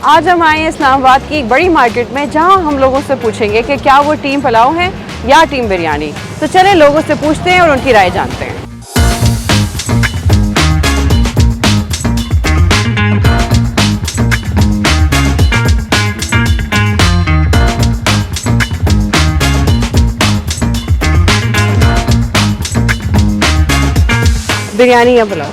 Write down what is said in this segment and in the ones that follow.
आज हम आए हैं इस्लामाबाद की एक बड़ी मार्केट में, जहां हम लोगों से पूछेंगे कि क्या वो टीम पुलाव है या टीम बिरयानी। तो चले लोगों से पूछते हैं और उनकी राय जानते हैं। बिरयानी या पुलाव?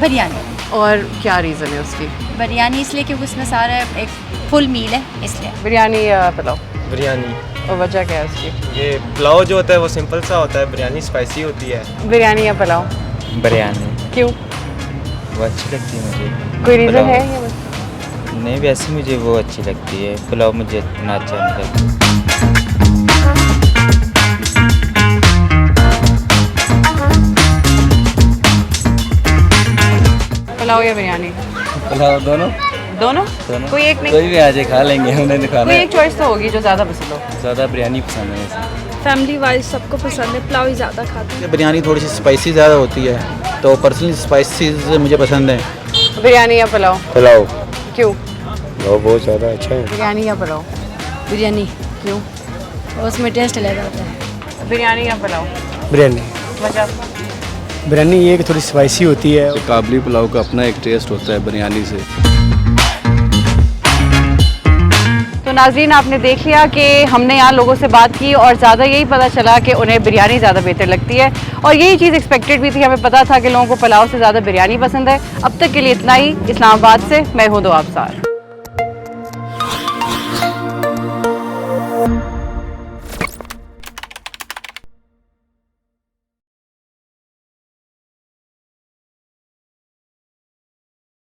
बिरयानी। और क्या रीज़न है उसकी? बिरयानी इसलिए क्योंकि उसमें सारा एक फुल मील है, इसलिए। बिरयानी या पुलाव? बिरयानी। और वजह क्या है उसकी? ये पुलाव जो होता है वो सिंपल सा होता है, बिरयानी स्पाइसी होती है। बिरयानी या पुलाव? बिरयानी। क्यों? वो अच्छी लगती है मुझे। कोई रीज़न पुलाव। है या बस? नहीं, वैसे मुझे वो अच्छी लगती है, पुलाव मुझे इतना अच्छा नहीं लगता। पुलाव या बिरयानी? पुलाव दोनों। दोनों? दोनों। कोई एक नहीं? कोई भी आ जाए खा लेंगे, हमने तो खाना कोई है। एक चॉइस तो होगी जो ज़्यादा पसंद हो। ज़्यादा बिरयानी पसंद है वैसे। फैमिली वाइज सबको पसंद है, पुलाव ही ज़्यादा खाते हैं। बिरयानी थोड़ी सी स्पाइसी ज़्यादा होती है, तो पर्सनली स्पाइसी मुझे पसंद है। बिरयानी या पुलाव? पुलाव। क्यों? पुलाव बहुत ज़्यादा अच्छा है। बिरयानी या पुलाव? बिरयानी। क्यों? उसमें टेस्ट अलग होता है। बिरयानी या पुलाव? बिरयानी। वजह? बिरयानी ये कि थोड़ी स्पाइसी होती है। काबली पुलाव का अपना एक टेस्ट होता है बिरयानी से। तो नाज़रीन, आपने देख लिया कि हमने यहाँ लोगों से बात की और ज़्यादा यही पता चला कि उन्हें बिरयानी ज़्यादा बेहतर लगती है, और यही चीज़ एक्सपेक्टेड भी थी। हमें पता था कि लोगों को पुलाव से ज़्यादा बिरयानी पसंद है। अब तक के लिए इतना ही। इस्लामाबाद से मैं हूँ दुआ अफसार।